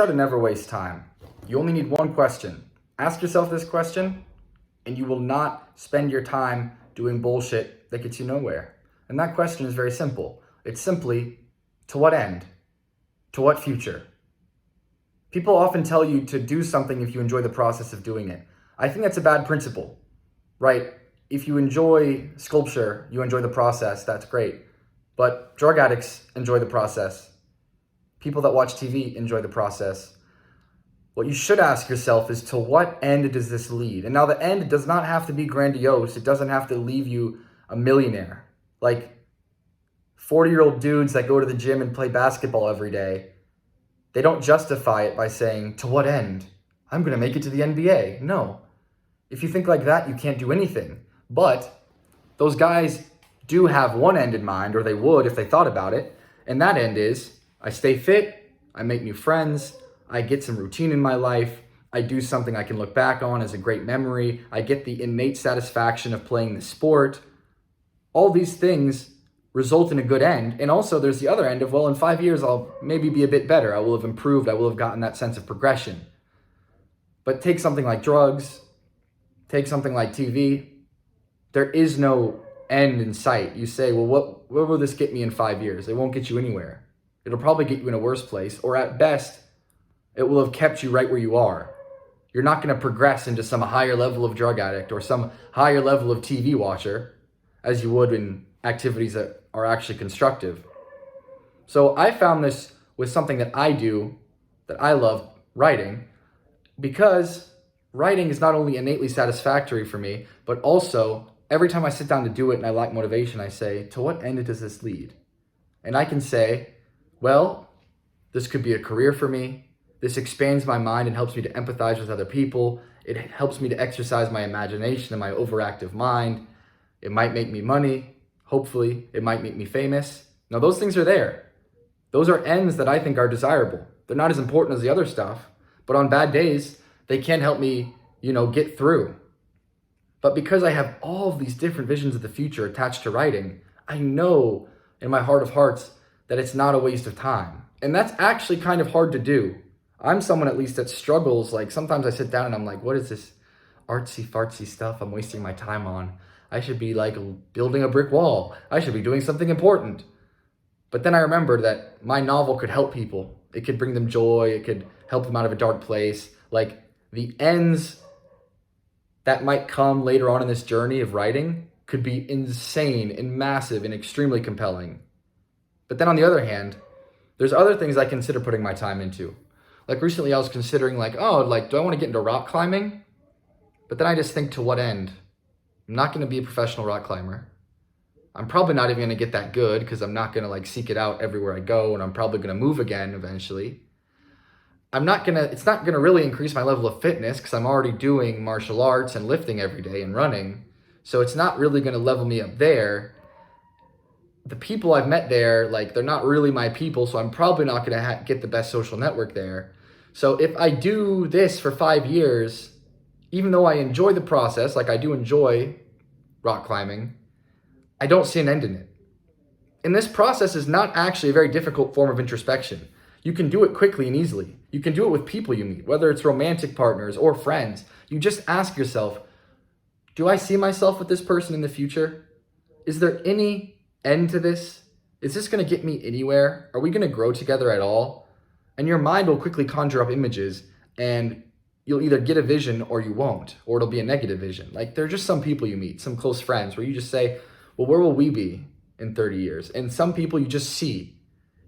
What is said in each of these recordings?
how to never waste time. You only need one question. Ask yourself this question, and you will not spend your time doing bullshit that gets you nowhere. And that question is very simple. It's simply, to what end? To what future? People often tell you to do something if you enjoy the process of doing it. I think that's a bad principle, right? If you enjoy sculpture, you enjoy the process, that's great. But drug addicts enjoy the process. People that watch TV enjoy the process. What you should ask yourself is, to what end does this lead? And now the end does not have to be grandiose. It doesn't have to leave you a millionaire. Like 40-year-old dudes that go to the gym and play basketball every day, they don't justify it by saying, to what end? I'm going to make it to the NBA. No. If you think like that, you can't do anything. But those guys do have one end in mind, or they would if they thought about it. And that end is, I stay fit, I make new friends, I get some routine in my life, I do something I can look back on as a great memory, I get the innate satisfaction of playing the sport. All these things result in a good end. And also there's the other end of, well, in 5 years, I'll maybe be a bit better. I will have improved. I will have gotten that sense of progression. But take something like drugs, take something like TV. There is no end in sight. You say, well, what will this get me in 5 years? It won't get you anywhere. It'll probably get you in a worse place, or at best, it will have kept you right where you are. You're not going to progress into some higher level of drug addict or some higher level of TV watcher as you would in activities that are actually constructive. So I found this with something that I do, that I love, writing, because writing is not only innately satisfactory for me, but also every time I sit down to do it and I lack motivation, I say, to what end does this lead? And I can say, well, this could be a career for me. This expands my mind and helps me to empathize with other people. It helps me to exercise my imagination and my overactive mind. It might make me money. Hopefully, it might make me famous. Now, those things are there. Those are ends that I think are desirable. They're not as important as the other stuff, but on bad days, they can help me, get through. But because I have all of these different visions of the future attached to writing, I know in my heart of hearts that it's not a waste of time. And that's actually kind of hard to do. I'm someone at least that struggles. Like sometimes I sit down and I'm like, what is this artsy fartsy stuff I'm wasting my time on? I should be like building a brick wall. I should be doing something important. But then I remember that my novel could help people. It could bring them joy. It could help them out of a dark place. Like the ends that might come later on in this journey of writing could be insane and massive and extremely compelling. But then on the other hand, there's other things I consider putting my time into. Like recently I was considering do I want to get into rock climbing? But then I just think, to what end? I'm not going to be a professional rock climber. I'm probably not even going to get that good because I'm not going to seek it out everywhere I go, and I'm probably going to move again eventually. It's not going to really increase my level of fitness because I'm already doing martial arts and lifting every day and running. So it's not really going to level me up there. The people I've met there, they're not really my people, so I'm probably not going to get the best social network there. So if I do this for 5 years, even though I enjoy the process, I do enjoy rock climbing, I don't see an end in it. And this process is not actually a very difficult form of introspection. You can do it quickly and easily. You can do it with people you meet, whether it's romantic partners or friends. You just ask yourself, do I see myself with this person in the future? Is there any end to this? Is this going to get me anywhere? Are we going to grow together at all? And your mind will quickly conjure up images, and you'll either get a vision or you won't, or it'll be a negative vision. There are just some people you meet, some close friends, where you just say, well, where will we be in 30 years? And some people you just see.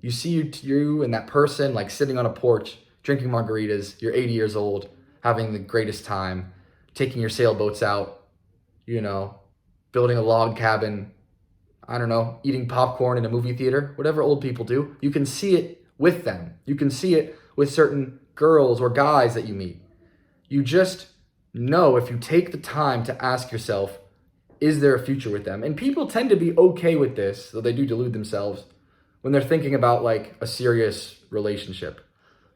You see you and that person sitting on a porch, drinking margaritas, you're 80 years old, having the greatest time, taking your sailboats out, building a log cabin, I don't know, eating popcorn in a movie theater, whatever old people do. You can see it with them. You can see it with certain girls or guys that you meet. You just know, if you take the time to ask yourself, is there a future with them? And people tend to be okay with this, though they do delude themselves, when they're thinking about a serious relationship.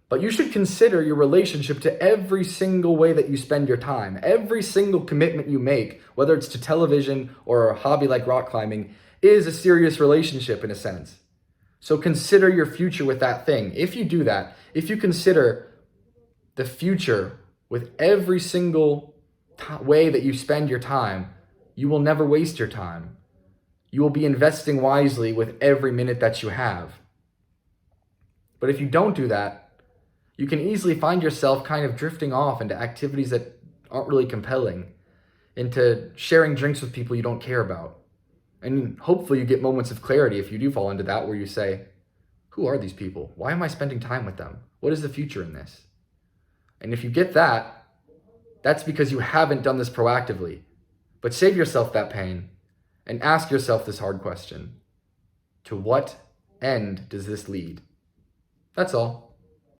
But you should consider your relationship to every single way that you spend your time. Every single commitment you make, whether it's to television or a hobby like rock climbing, is a serious relationship in a sense. So consider your future with that thing. If you do that, if you consider the future with every single way that you spend your time, you will never waste your time. You will be investing wisely with every minute that you have. But if you don't do that, you can easily find yourself kind of drifting off into activities that aren't really compelling, into sharing drinks with people you don't care about. And hopefully you get moments of clarity if you do fall into that, where you say, who are these people? Why am I spending time with them? What is the future in this? And if you get that, that's because you haven't done this proactively. But save yourself that pain and ask yourself this hard question. To what end does this lead? That's all.